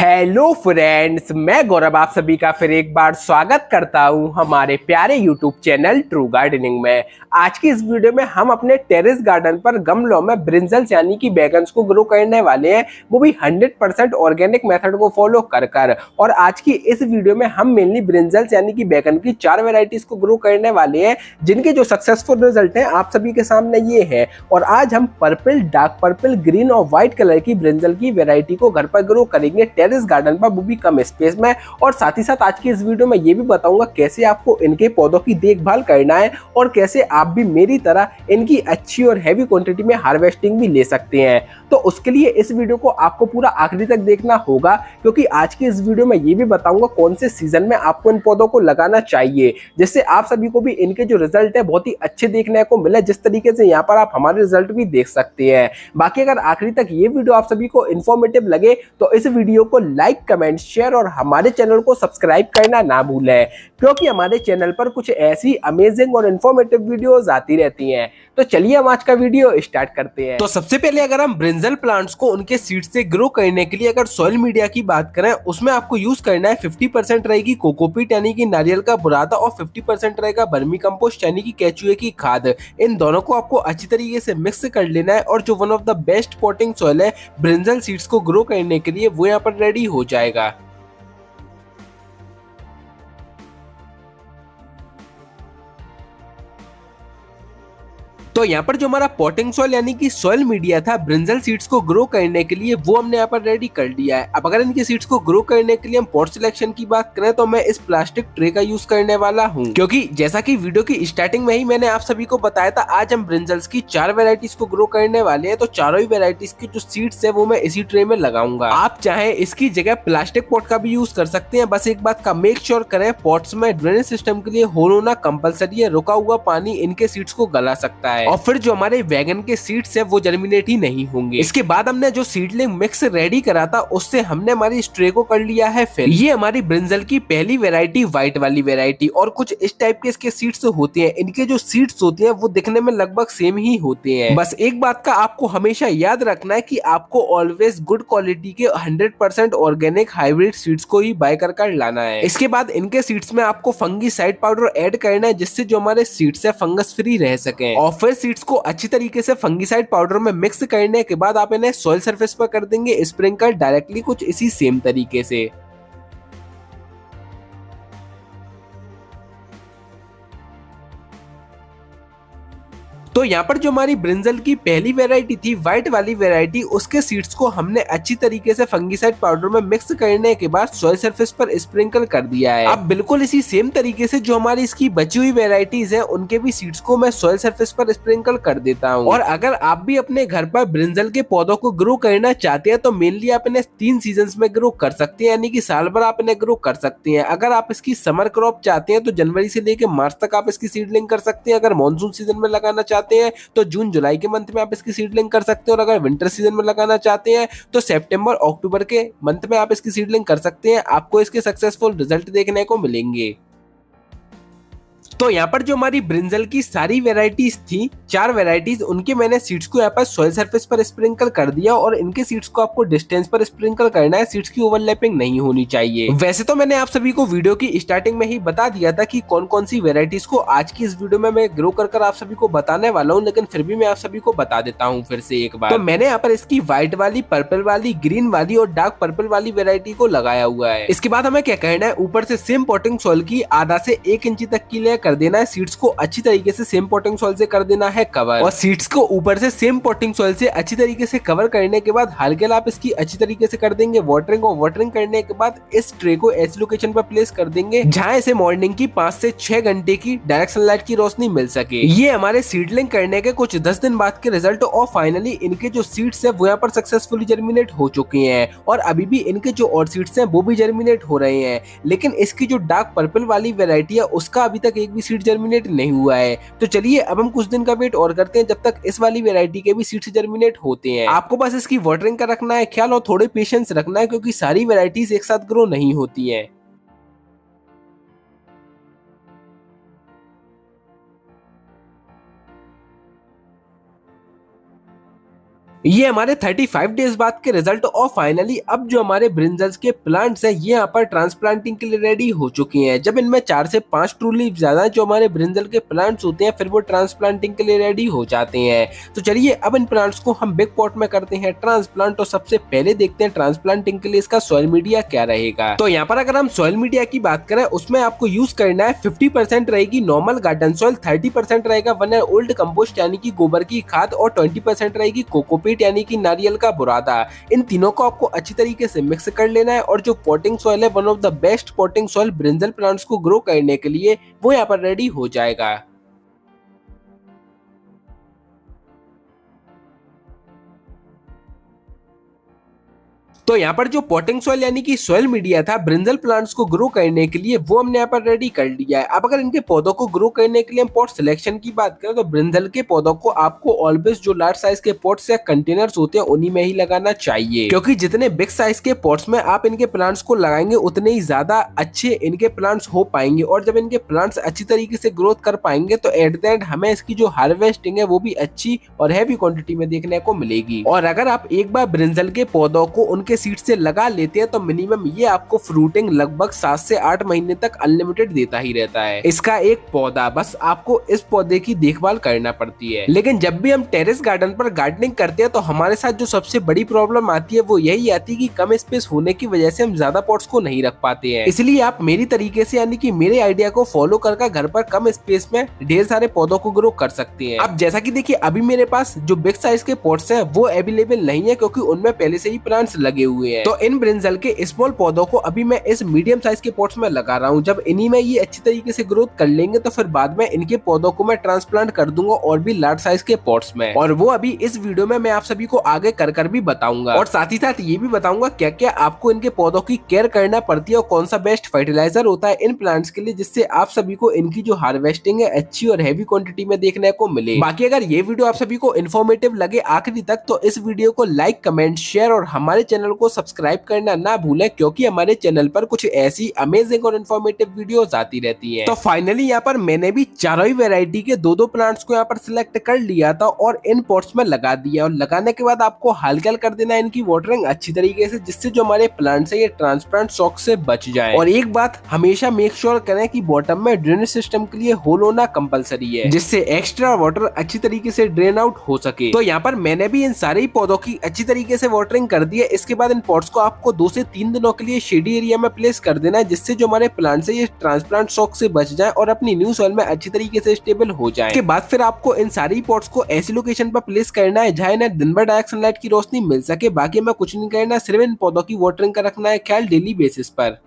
Hello friends, मैं गौरव आप सभी का फिर एक बार स्वागत करता हूं हमारे प्यारे यूट्यूब चैनल ट्रू गार्डनिंग में। आज की इस वीडियो में हम अपने टेरेस गार्डन पर गमलों में ब्रिंजल्स यानी कि बैगन्स को ग्रो करने वाले हैं, वो भी 100% ऑर्गेनिक मेथड को फॉलो कर। और आज की इस वीडियो में हम मेनली ब्रिंजल्स यानी कि बैगन की 4 वेराइटीज को ग्रो करने वाले हैं, जिनके जो सक्सेसफुल रिजल्ट हैं आप सभी के सामने ये है। और आज हम पर्पल, डार्क पर्पल, ग्रीन और व्हाइट कलर की ब्रिंजल की वेराइटी को घर पर ग्रो करेंगे टेरेस गार्डन पर, वो भी कम स्पेस में। और साथ ही साथ आज की इस वीडियो में ये भी बताऊंगा कैसे आपको इनके पौधों की देखभाल करना है और कैसे आप भी मेरी तरह इनकी अच्छी और हैवी क्वांटिटी में हार्वेस्टिंग भी ले सकते हैं। तो उसके लिए इस वीडियो को आपको पूरा आखिरी तक देखना होगा, क्योंकि आज की इस वीडियो में ये भी बताऊंगा कौन से सीजन में आपको इन पौधों को लगाना चाहिए, जिससे आप सभी को भी इनके जो रिजल्ट है बहुत ही अच्छे देखने को मिले, जिस तरीके से यहाँ पर आप हमारे रिजल्ट भी देख सकते हैं। बाकी अगर आखिरी तक ये वीडियो आप सभी को इन्फॉर्मेटिव लगे तो इस वीडियो को लाइक, कमेंट, शेयर और हमारे चैनल को सब्सक्राइब करना ना भूलें, क्योंकि हमारे चैनल पर कुछ ऐसी अमेजिंग और इन्फॉर्मेटिव वीडियोस आती रहती हैं। तो चलिए हम आज का वीडियो स्टार्ट करते हैं। तो सबसे पहले अगर हम ब्रिंजल प्लांट्स को उनके सीड से ग्रो करने के लिए अगर सॉइल मीडिया की बात करें, उसमें आपको यूज करना है 50% रहेगी कोकोपीट यानी कि नारियल का बुरादा और 50% रहेगा वर्मी कंपोस्ट यानी कि केचुए की खाद। इन दोनों को आपको अच्छी तरीके से मिक्स कर लेना है और जो one of the best potting soil है ब्रिंजल सीड्स को ग्रो करने के लिए, वो यहाँ पर रेडी हो जाएगा। तो यहाँ पर जो हमारा पॉटिंग सॉइल यानी कि सॉइल मीडिया था ब्रिंजल सीड्स को ग्रो करने के लिए, वो हमने यहाँ पर रेडी कर लिया है। अब अगर इनके सीड्स को ग्रो करने के लिए हम पॉट सिलेक्शन की बात करें तो मैं इस प्लास्टिक ट्रे का यूज करने वाला हूँ, क्योंकि जैसा कि वीडियो की स्टार्टिंग में ही मैंने आप सभी को बताया था, आज हम ब्रिंजल्स की 4 वेराइटीज को ग्रो करने वाले हैं। तो चारों ही वेराइटीज की जो सीड्स है वो मैं इसी ट्रे में लगाऊंगा। आप चाहे इसकी जगह प्लास्टिक पॉट का भी यूज कर सकते हैं, बस एक बात का मेक श्योर करें, पॉट्स में ड्रेनेज सिस्टम के लिए होल होना कंपलसरी है। रुका हुआ पानी इनके सीड्स को गला सकता है और फिर जो हमारे वैगन के सीड्स है वो जर्मिनेट ही नहीं होंगे। इसके बाद हमने जो सीडलिंग मिक्स रेडी करा था उससे हमने हमारी स्ट्रे को कर लिया है फिल। ये हमारी ब्रिंजल की पहली वेराइटी, व्हाइट वाली वेराइटी, और कुछ इस टाइप के इसके सीड्स होते हैं। इनके जो सीड्स होते हैं वो दिखने में लगभग सेम ही होते हैं। बस एक बात का आपको हमेशा याद रखना है कि आपको ऑलवेज गुड क्वालिटी के 100% ऑर्गेनिक हाइब्रिड सीड्स को ही बाय कर लाना है। इसके बाद इनके सीड्स में आपको फंगीसाइड पाउडर ऐड करना है, जिससे जो हमारे सीड्स है फंगस फ्री रह सके। और फिर सीड्स को अच्छी तरीके से फंगीसाइड पाउडर में मिक्स करने के बाद आप इन्हें सॉइल सरफेस पर कर देंगे स्प्रिंकल डायरेक्टली, कुछ इसी सेम तरीके से। तो यहाँ पर जो हमारी ब्रिंजल की पहली वेराइटी थी, व्हाइट वाली वेराइटी, उसके सीड्स को हमने अच्छी तरीके से फंगीसाइड पाउडर में मिक्स करने के बाद सॉइल सरफेस पर स्प्रिंकल कर दिया है। अब बिल्कुल इसी सेम तरीके से जो हमारी इसकी बची हुई वेराइटीज है उनके भी सीड्स को मैं सॉइल सरफेस पर स्प्रिंकल कर देता हूँ। और अगर आप भी अपने घर पर ब्रिंजल के पौधों को ग्रो करना चाहते हैं तो मेनली आप इन्हें 3 सीजन में ग्रो कर सकते हैं, यानी कि साल भर आप इन्हें ग्रो कर सकते हैं। अगर आप इसकी समर क्रॉप चाहते हैं तो जनवरी से लेकर मार्च तक आप इसकी सीडलिंग कर सकते हैं। अगर मानसून सीजन में लगाना चाहते हैं तो जून जुलाई के मंथ में आप इसकी सीडलिंग कर सकते हैं। और अगर विंटर सीजन में लगाना चाहते हैं तो सितंबर अक्टूबर के मंथ में आप इसकी सीडलिंग कर सकते हैं। आपको इसके सक्सेसफुल रिजल्ट देखने को मिलेंगे। तो यहाँ पर जो हमारी ब्रिंजल की सारी वेराइटीज थी, 4 वेराइटीज, उनके मैंने सीड्स को यहाँ पर सॉइल सरफेस पर स्प्रिंकल कर दिया। और इनके सीड्स को आपको डिस्टेंस पर स्प्रिंकल करना है, सीड्स की ओवरलैपिंग नहीं होनी चाहिए। वैसे तो मैंने आप सभी को वीडियो की स्टार्टिंग में ही बता दिया था कि कौन कौन सी वेराइटीज को आज की इस वीडियो में मैं ग्रो कर आप सभी को बताने वाला हूँ, लेकिन फिर भी मैं आप सभी को बता देता हूँ फिर से एक बार। तो मैंने यहाँ पर इसकी व्हाइट वाली, पर्पल वाली, ग्रीन वाली और डार्क पर्पल वाली वेराइटी को लगाया हुआ है। इसके बाद हमें क्या करना है, ऊपर से सेम पॉटिंग सॉइल की आधा से 1 इंची तक की लेयर कर देना है। सीड्स को अच्छी तरीके से सेम पॉटिंग सॉइल से कर देना है कवर। और सीड्स को ऊपर से सेम पॉटिंग सॉइल से अच्छी तरीके से कवर करने के बाद हल्के आप इसकी अच्छी तरीके से कर देंगे वाटरिंग। और वाटरिंग करने के बाद इस ट्रे को ऐसी लोकेशन पर प्लेस कर देंगे जहां इसे मॉर्निंग की 5 से 6 घंटे की डायरेक्ट सनलाइट की रोशनी मिल सके। ये हमारे सीडलिंग करने के कुछ 10 दिन बाद के रिजल्ट। और फाइनली इनके जो सीड्स है वो यहाँ पर सक्सेसफुली जर्मिनेट हो चुके हैं और अभी भी इनके जो और सीड्स हैं वो भी जर्मिनेट हो रहे हैं। लेकिन इसकी जो डार्क पर्पल वाली वेराइटी है उसका अभी तक एक भी सीड जर्मिनेट नहीं हुआ है। तो चलिए अब हम कुछ दिन का वेट और करते हैं जब तक इस वाली वेराइटी के भी सीड्स जर्मिनेट होते हैं। आपको बस इसकी वाटरिंग का रखना है ख्याल और थोड़े पेशेंस रखना है, क्योंकि सारी वेराइटीज एक साथ ग्रो नहीं होती है। ये हमारे 35 डेज बाद के रिजल्ट और फाइनली अब जो हमारे ब्रिंजल्स के प्लांट्स हैं ये यहाँ पर ट्रांसप्लांटिंग के लिए रेडी हो चुकी हैं। जब इनमें 4 से 5 ट्रू लीफ ज्यादा जो हमारे ब्रिंजल के प्लांट्स होते हैं फिर वो ट्रांसप्लांटिंग के लिए रेडी हो जाते हैं। तो चलिए अब इन प्लांट्स को हम बिग पॉट में करते हैं ट्रांसप्लांट और सबसे पहले देखते हैं ट्रांसप्लांटिंग के लिए इसका सॉइल मीडिया क्या रहेगा। तो यहाँ पर अगर हम सॉइल मीडिया की बात करें उसमें आपको यूज करना है 50% रहेगी नॉर्मल गार्डन सॉइल, 30% रहेगा 1 ओल्ड कंपोस्ट यानी कि गोबर की खाद और 20% रहेगी कोकोपीट यानी कि नारियल का बुरादा। इन तीनों को आपको अच्छी तरीके से मिक्स कर लेना है और जो पॉटिंग सॉइल है one of the best potting soil brinjal plants को ग्रो करने के लिए वो यहाँ पर रेडी हो जाएगा। तो यहाँ पर जो पॉटिंग सॉइल यानी कि सॉइल मीडिया था ब्रिंजल प्लांट्स को ग्रो करने के लिए वो हमने यहाँ पर रेडी कर लिया है। अब अगर इनके पौधों को ग्रो करने के लिए हम पॉट सिलेक्शन की बात करें तो ब्रिंजल के पौधों को आपको ऑलवेज जो लार्ज साइज के पॉट्स या कंटेनर्स होते हैं उन्हीं में ही लगाना चाहिए, क्योंकि जितने बिग साइज के पॉट्स में आप इनके प्लांट्स को लगाएंगे उतने ही ज्यादा अच्छे इनके प्लांट्स हो पाएंगे और जब इनके प्लांट्स अच्छी तरीके से ग्रोथ कर पाएंगे तो एट द एंड हमें इसकी जो हार्वेस्टिंग है वो भी अच्छी और हैवी क्वांटिटी में देखने को मिलेगी। और अगर आप एक बार ब्रिंजल के पौधों को उनके सीड से लगा लेते हैं तो मिनिमम ये आपको फ्रूटिंग लगभग 7 से 8 महीने तक अनलिमिटेड देता ही रहता है इसका एक पौधा। बस आपको इस पौधे की देखभाल करना पड़ती है। लेकिन जब भी हम टेरेस गार्डन पर गार्डनिंग करते हैं तो हमारे साथ जो सबसे बड़ी प्रॉब्लम आती है वो यही आती है कि कम स्पेस होने की वजह से हम ज्यादा पॉट्स को नहीं रख पाते हैं। इसलिए आप मेरी तरीके से यानी कि मेरे आइडिया को फॉलो कर घर पर कम स्पेस में ढेर सारे पौधों को ग्रो कर सकते हैं। अब जैसा कि देखिए अभी मेरे पास जो बिग साइज के पॉट्स हैं वो अवेलेबल नहीं है क्योंकि उनमें पहले से ही प्लांट्स लगे हुए हैं। तो इन ब्रिंजल के स्मॉल पौधों को अभी मैं इस मीडियम साइज के पॉट्स में लगा रहा हूँ। जब इन्हीं में ये अच्छी तरीके से ग्रोथ कर लेंगे तो फिर बाद में इनके पौधों को मैं ट्रांसप्लांट कर दूंगा और भी लार्ज साइज के पॉट्स में, और वो अभी इस वीडियो में मैं आप सभी को आगे कर भी बताऊंगा। और साथ ही साथ ये भी बताऊंगा क्या क्या आपको इनके पौधों की केयर करना पड़ती है और कौन सा बेस्ट फर्टिलाइजर होता है इन प्लांट्स के लिए जिससे आप सभी को इनकी जो हार्वेस्टिंग है अच्छी और हैवी क्वांटिटी में देखने को मिले। बाकी अगर ये वीडियो आप सभी को इन्फॉर्मेटिव लगे आखिरी तक तो इस वीडियो को लाइक कमेंट शेयर और हमारे चैनल को सब्सक्राइब करना ना भूलें क्योंकि हमारे चैनल पर कुछ ऐसी अमेजिंग और इन्फॉर्मेटिव वीडियोस आती रहती हैं। तो फाइनली यहाँ पर मैंने भी चारों ही वैरायटी के दो प्लांट्स को यहाँ पर सिलेक्ट कर लिया था और इन पॉट्स में लगा दिया। और लगाने के बाद आपको हल्का कर देना है इनकी वाटरिंग अच्छी तरीके से जिससे जो हमारे प्लांट्स है ये ट्रांसप्लांट शॉक से बच जाए। और एक बात हमेशा मेक श्योर करें कि बॉटम में ड्रेनेज सिस्टम के लिए होल होना कंपलसरी है जिससे एक्स्ट्रा वाटर अच्छी तरीके से ड्रेन आउट हो सके। तो यहाँ पर मैंने भी इन सारे ही पौधों की अच्छी तरीके से वाटरिंग कर दी है। इसके बाद इन पॉट्स को आपको 2 से 3 दिनों के लिए शेडी एरिया में प्लेस कर देना है जिससे जो हमारे प्लांट्स है ये ट्रांसप्लांट शॉक से बच जाए और अपनी न्यू सॉइल में अच्छी तरीके से स्टेबल हो जाए। इसके बाद फिर आपको इन सारी पॉट्स को ऐसी लोकेशन पर प्लेस करना है जहाँ इन्हें दिन भर डायरेक्ट सनलाइट की रोशनी मिल सके। बाकी हमें कुछ नहीं करना, सिर्फ इन पौधों की वाटरिंग का रखना है ख्याल डेली बेसिस पर।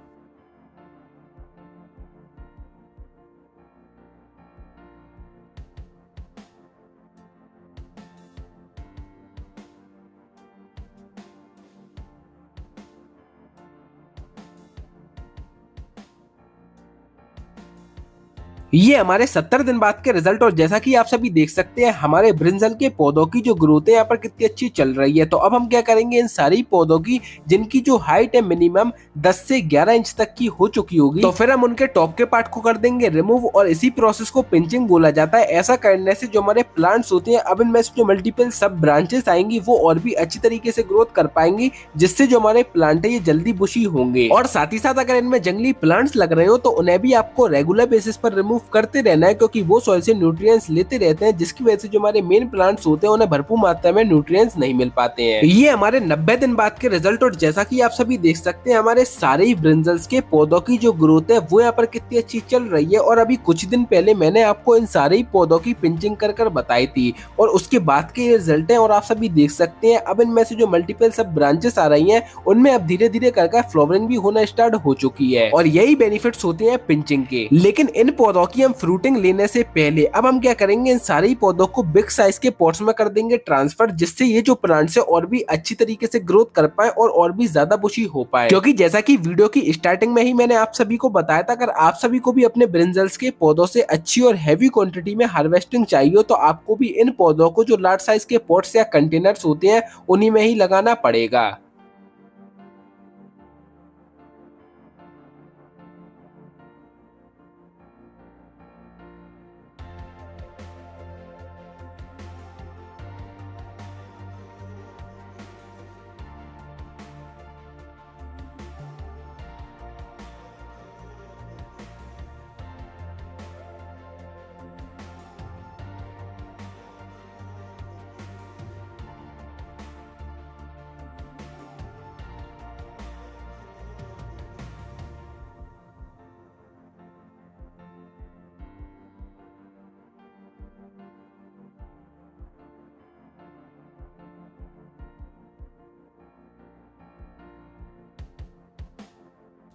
ये हमारे 70 दिन बाद के रिजल्ट और जैसा कि आप सभी देख सकते हैं हमारे ब्रिंजल के पौधों की जो ग्रोथ है यहाँ पर कितनी अच्छी चल रही है। तो अब हम क्या करेंगे इन सारी पौधों की जिनकी जो हाइट है मिनिमम 10 से 11 इंच तक की हो चुकी होगी तो फिर हम उनके टॉप के पार्ट को कर देंगे रिमूव और इसी प्रोसेस को पिंचिंग बोला जाता है। ऐसा करने से जो हमारे प्लांट्स होते हैं अब इनमें से जो मल्टीपल सब ब्रांचेस आएंगी वो और भी अच्छी तरीके से ग्रोथ कर पाएंगी जिससे जो हमारे प्लांट है ये जल्दी बुशी होंगे। और साथ ही साथ अगर इनमें जंगली प्लांट्स लग रहे हो तो उन्हें भी आपको रेगुलर बेसिस पर रिमूव करते रहना है क्योंकि वो सॉइल से न्यूट्रिएंट्स लेते रहते हैं जिसकी वजह से जो हमारे मेन प्लांट्स होते हैं उन्हें भरपूर मात्रा में न्यूट्रिएंट्स नहीं मिल पाते हैं। ये हमारे 90 दिन बाद के रिजल्ट और जैसा कि आप सभी देख सकते हैं हमारे सारे ही ब्रिंजल्स के पौधों की जो ग्रोथ है वो यहाँ पर कितनी अच्छी चल रही है। और अभी कुछ दिन पहले मैंने आपको इन सारे ही पौधों की पिंचिंग कर बताई थी और उसके बाद के रिजल्ट है और आप सभी देख सकते हैं अब इनमें से जो मल्टीपल सब ब्रांचेस आ रही हैं उनमें अब धीरे धीरे कर फ्लावरिंग भी होना स्टार्ट हो चुकी है और यही बेनिफिट्स होते हैं पिंचिंग के। लेकिन इन पौधों की हम फ्रूटिंग लेने से पहले अब हम क्या करेंगे इन सारे पौधों को बिग साइज के पॉट्स में कर देंगे ट्रांसफर जिससे ये जो प्लांट्स है और भी अच्छी तरीके से ग्रोथ कर पाए और भी ज्यादा बुशी हो पाए। क्योंकि जैसा कि वीडियो की स्टार्टिंग में ही मैंने आप सभी को बताया था अगर आप सभी को भी अपने ब्रिंजल्स के पौधों से अच्छी और हैवी क्वांटिटी में हार्वेस्टिंग चाहिए तो आपको भी इन पौधों को जो लार्ज साइज के पॉट्स या कंटेनर्स होते हैं उन्हीं में ही लगाना पड़ेगा।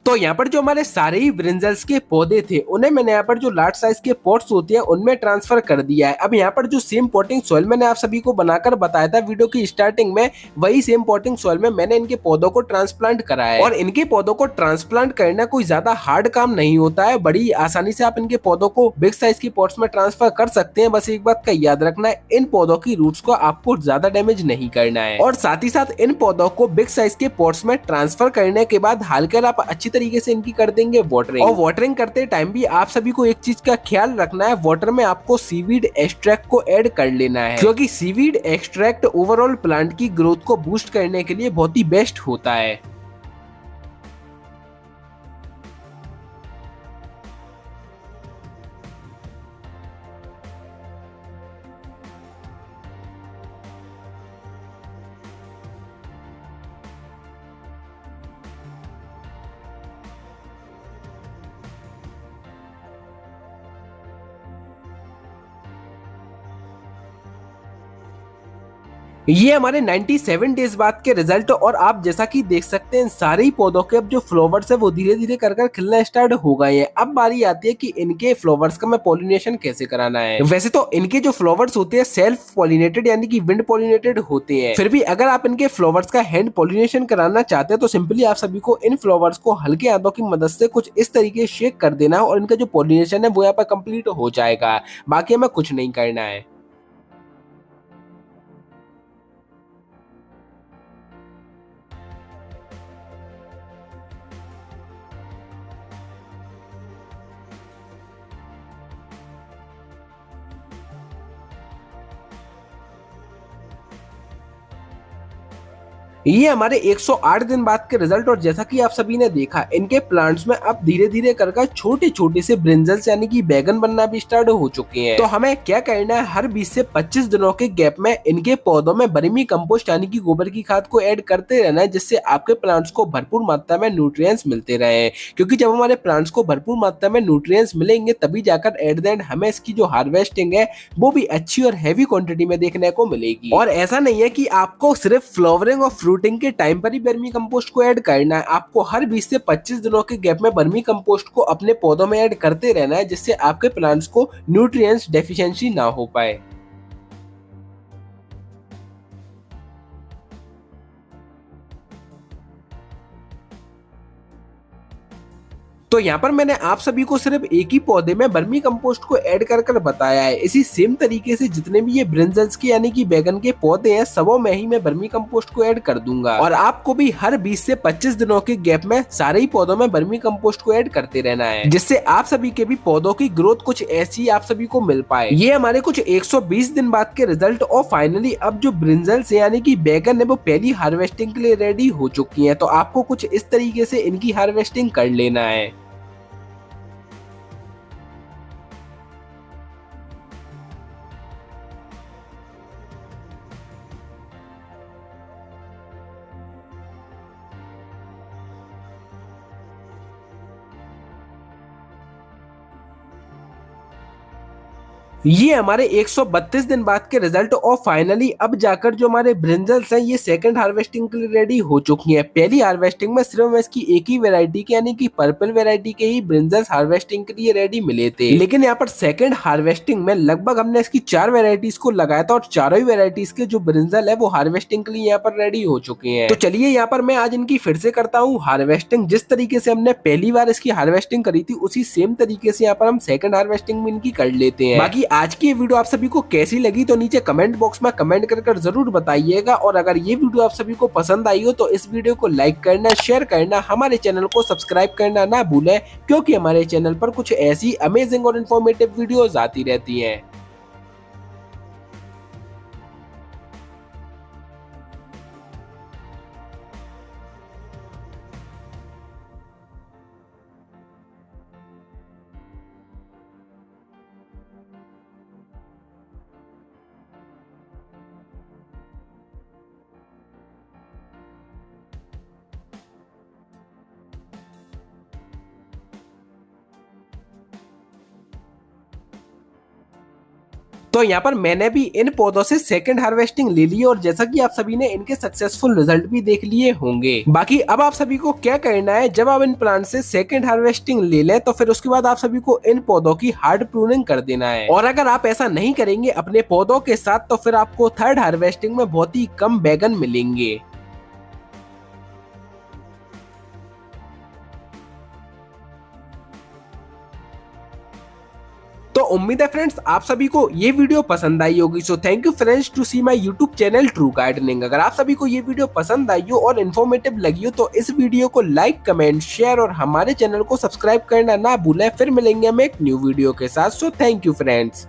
तो यहाँ पर जो हमारे सारे ही ब्रिंजल्स के पौधे थे उन्हें मैंने यहाँ पर जो लार्ज साइज के पॉट्स होते हैं उनमें ट्रांसफर कर दिया है। अब यहाँ पर जो सेम पॉटिंग सॉइल मैंने आप सभी को बनाकर बताया था वीडियो की स्टार्टिंग में, वही सेम पॉटिंग सॉइल में मैंने इनके पौधों को ट्रांसप्लांट करा है। और इनके पौधों को ट्रांसप्लांट करना कोई ज्यादा हार्ड काम नहीं होता है, बड़ी आसानी से आप इनके पौधों को बिग साइज की पॉट्स में ट्रांसफर कर सकते हैं। बस एक बात का याद रखना है, इन पौधों की रूट्स को आपको ज्यादा डैमेज नहीं करना है। और साथ ही साथ इन पौधों को बिग साइज के पॉट्स में ट्रांसफर करने के बाद हल्का आप अच्छी तरीके से इनकी कर देंगे वाटरिंग। और वाटरिंग करते टाइम भी आप सभी को एक चीज का ख्याल रखना है, वाटर में आपको सीवीड एक्सट्रैक्ट को ऐड कर लेना है, क्योंकि सीवीड एक्सट्रैक्ट ओवरऑल प्लांट की ग्रोथ को बूस्ट करने के लिए बहुत ही बेस्ट होता है। ये हमारे 97 डेज बाद के रिजल्ट। और आप जैसा कि देख सकते हैं सारे ही पौधों के अब जो फ्लावर्स है वो धीरे धीरे कर खिलना स्टार्ट हो गए हैं। अब बारी आती है कि इनके फ्लावर्स का मैं पॉलिनेशन कैसे कराना है। वैसे तो इनके जो फ्लावर्स होते हैं सेल्फ पॉलिनेटेड यानी कि विंड पॉलिनेटेड होते हैं, फिर भी अगर आप इनके फ्लावर्स का हैंड पॉलिनेशन कराना चाहते हैं तो सिंपली आप सभी को इन फ्लावर्स को हल्के हाथों की मदद से कुछ इस तरीके शेक कर देना है और इनका जो पॉलिनेशन है वो यहाँ पर कंप्लीट हो जाएगा। बाकी हमें कुछ नहीं करना है। ये हमारे 108 दिन बाद के रिजल्ट। और जैसा कि आप सभी ने देखा इनके प्लांट्स में अब धीरे धीरे कर छोटे छोटे से ब्रिंजल्स यानी कि बैगन बनना भी स्टार्ट हो चुके हैं। तो हमें क्या करना है, हर 20 से 25 दिनों के गैप में इनके पौधों में वर्मी कंपोस्ट यानी कि गोबर की खाद को ऐड करते रहना है, जिससे आपके प्लांट्स को भरपूर मात्रा में न्यूट्रिएंट्स मिलते रहे। क्योंकि जब हमारे प्लांट्स को भरपूर मात्रा में न्यूट्रिएंट्स मिलेंगे तभी जाकर एट द एंड हमें इसकी जो हार्वेस्टिंग है वो भी अच्छी और हैवी क्वांटिटी में देखने को मिलेगी। और ऐसा नहीं है कि आपको सिर्फ फ्लावरिंग और फ्रूटिंग के टाइम पर ही वर्मी कंपोस्ट को ऐड करना है, आपको हर 20 से 25 दिनों के गैप में वर्मी कंपोस्ट को अपने पौधों में ऐड करते रहना है, जिससे आपके प्लांट्स को न्यूट्रिएंट्स डेफिशिएंसी ना हो पाए। तो यहाँ पर मैंने आप सभी को सिर्फ एक ही पौधे में वर्मी कंपोस्ट को ऐड कर बताया है। इसी सेम तरीके से जितने भी ये ब्रिंजल्स के यानी कि बैगन के पौधे हैं सबों में ही मैं वर्मी कंपोस्ट को ऐड कर दूंगा। और आपको भी हर 20 से 25 दिनों के गैप में सारे ही पौधों में वर्मी कंपोस्ट को ऐड करते रहना है, जिससे आप सभी के भी पौधों की ग्रोथ कुछ ऐसी आप सभी को मिल पाए। ये हमारे कुछ 120 दिन बाद के रिजल्ट। और फाइनली अब जो ब्रिंजल्स यानी कि बैगन है वो पहली हार्वेस्टिंग के लिए रेडी हो चुकी है। तो आपको कुछ इस तरीके से इनकी हार्वेस्टिंग कर लेना है। ये हमारे 132 दिन बाद के रिजल्ट। और फाइनली अब जाकर जो हमारे ब्रिंजल्स हैं ये सेकंड हार्वेस्टिंग के लिए रेडी हो चुकी हैं। पहली हार्वेस्टिंग में सिर्फ इसकी एक ही वैरायटी के यानी कि पर्पल वैरायटी के ही ब्रिंजल्स हार्वेस्टिंग के लिए रेडी मिले थे, लेकिन यहाँ पर सेकंड हार्वेस्टिंग में लगभग हमने इसकी 4 वेराइटीज को लगाया था और चारों ही वेराइटीज के जो ब्रिंजल है वो हार्वेस्टिंग के लिए यहाँ पर रेडी हो चुके हैं। तो चलिए यहाँ पर मैं आज इनकी फिर से करता हूँ हार्वेस्टिंग। जिस तरीके से हमने पहली बार इसकी हार्वेस्टिंग करी थी उसी सेम तरीके से यहाँ पर हम सेकंड हार्वेस्टिंग में इनकी कर लेते हैं। बाकी आज की ये वीडियो आप सभी को कैसी लगी तो नीचे कमेंट बॉक्स में कमेंट कर जरूर बताइएगा। और अगर ये वीडियो आप सभी को पसंद आई हो तो इस वीडियो को लाइक करना, शेयर करना, हमारे चैनल को सब्सक्राइब करना ना भूलें, क्योंकि हमारे चैनल पर कुछ ऐसी अमेजिंग और इन्फॉर्मेटिव वीडियोस आती रहती हैं। तो यहाँ पर मैंने भी इन पौधों से सेकंड हार्वेस्टिंग ले ली और जैसा कि आप सभी ने इनके सक्सेसफुल रिजल्ट भी देख लिए होंगे। बाकी अब आप सभी को क्या करना है, जब आप इन प्लांट से सेकंड हार्वेस्टिंग ले लें तो फिर उसके बाद आप सभी को इन पौधों की हार्ड प्रूनिंग कर देना है। और अगर आप ऐसा नहीं करेंगे अपने पौधों के साथ तो फिर आपको थर्ड हार्वेस्टिंग में बहुत ही कम बैगन मिलेंगे। तो उम्मीद है फ्रेंड्स आप सभी को ये वीडियो पसंद आई होगी। So thank you friends to see my YouTube channel True Gardening. अगर आप सभी को ये वीडियो पसंद आई हो और इन्फॉर्मेटिव लगी हो तो इस वीडियो को लाइक, कमेंट, शेयर और हमारे चैनल को सब्सक्राइब करना ना भूलें। फिर मिलेंगे हम एक न्यू वीडियो के साथ। सो थैंक यू फ्रेंड्स।